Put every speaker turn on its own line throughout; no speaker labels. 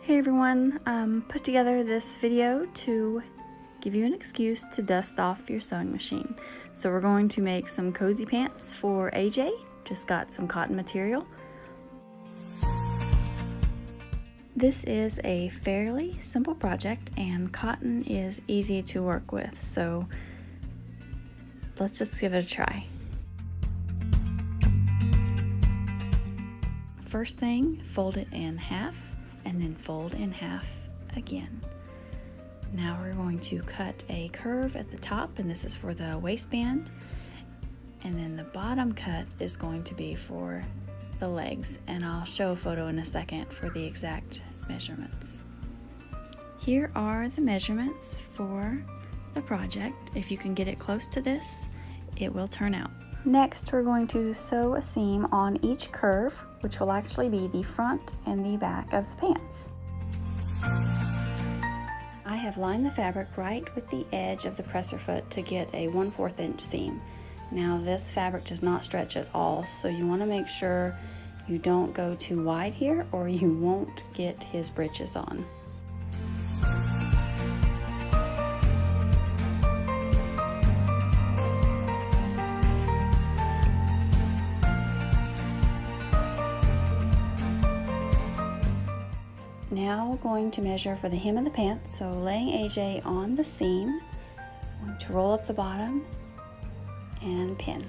Hey everyone, put together this video to give you an excuse to dust off your sewing machine. So we're going to make some cozy pants for AJ. Just got some cotton material. This is a fairly simple project and cotton is easy to work with, so let's just give it a try. First thing, fold it in half and then fold in half again. Now we're going to cut a curve at the top, and this is for the waistband, and then the bottom cut is going to be for the legs, and I'll show a photo in a second for the exact measurements. Here are the measurements for the project. If you can get it close to this, it will turn out. Next, we're going to sew a seam on each curve, which will actually be the front and the back of the pants. I have lined the fabric right with the edge of the presser foot to get a 1/4 inch seam. Now this fabric does not stretch at all, so you want to make sure you don't go too wide here or you won't get his breeches on. Now we're going to measure for the hem of the pants, so laying AJ on the seam, I'm going to roll up the bottom and pin.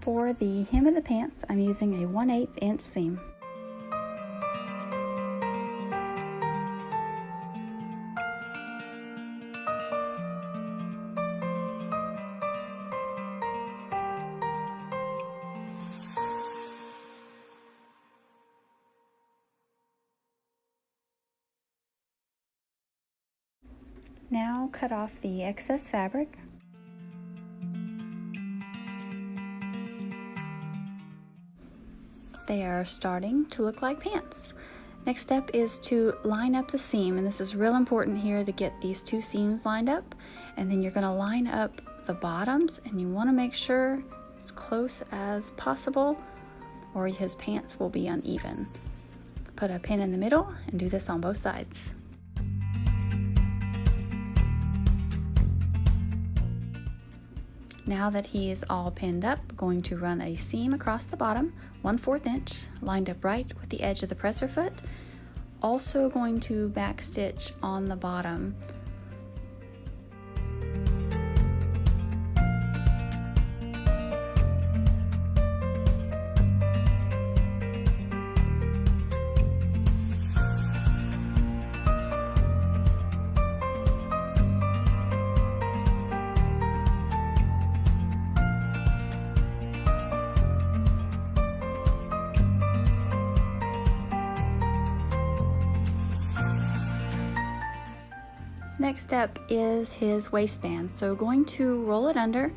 For the hem of the pants, I'm using a 1/8 inch seam. Now cut off the excess fabric. They are starting to look like pants. Next step is to line up the seam, and this is real important here to get these two seams lined up, and then you're going to line up the bottoms, and you want to make sure as close as possible or his pants will be uneven. Put a pin in the middle and do this on both sides. Now that he is all pinned up, I'm going to run a seam across the bottom, 1/4 inch, lined up right with the edge of the presser foot. Also going to back stitch on the bottom. Next step is his waistband. So going to roll it under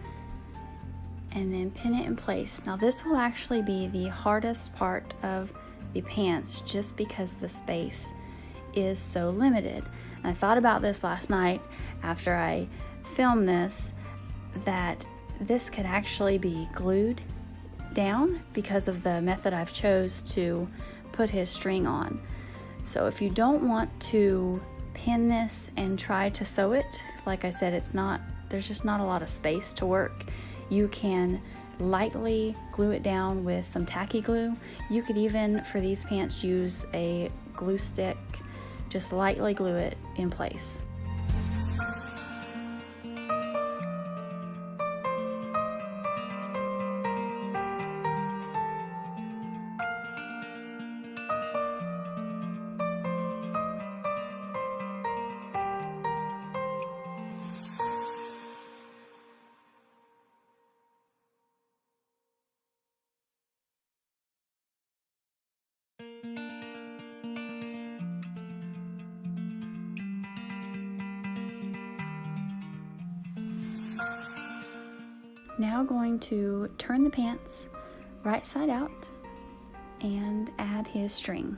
and then pin it in place. Now this will actually be the hardest part of the pants just because the space is so limited. And I thought about this last night after I filmed this, that this could actually be glued down because of the method I've chose to put his string on. So if you don't want to pin this and try to sew it, like I said, there's just not a lot of space to work. You can lightly glue it down with some tacky glue. You could even, for these pants, use a glue stick. Just lightly glue it in place. Now going to turn the pants right side out and add his string.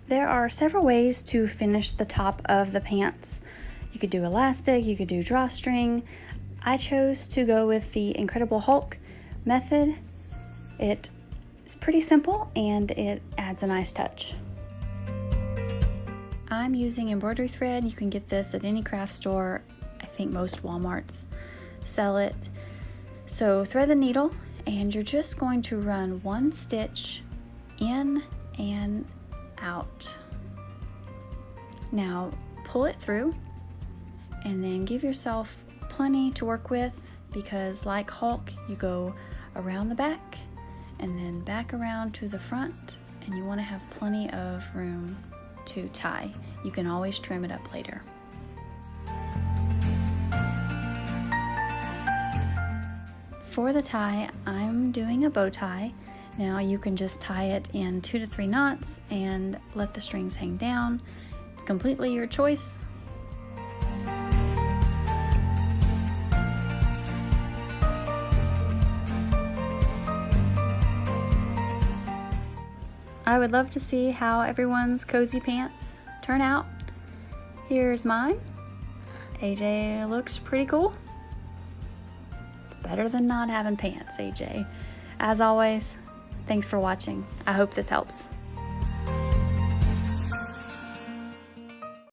There are several ways to finish the top of the pants. You could do elastic, you could do drawstring. I chose to go with the Incredible Hulk method. It is pretty simple and it adds a nice touch. I'm using embroidery thread. You can get this at any craft store. I think most Walmarts sell it. So thread the needle and you're just going to run one stitch in and out. Now pull it through and then give yourself plenty to work with, because like Hulk, you go around the back and then back around to the front, and you want to have plenty of room to tie. You can always trim it up later. For the tie, I'm doing a bow tie. Now you can just tie it in 2 to 3 knots and let the strings hang down. It's completely your choice. I would love to see how everyone's cozy pants turn out. Here's mine. AJ looks pretty cool. Better than not having pants, AJ. As always, thanks for watching. I hope this helps.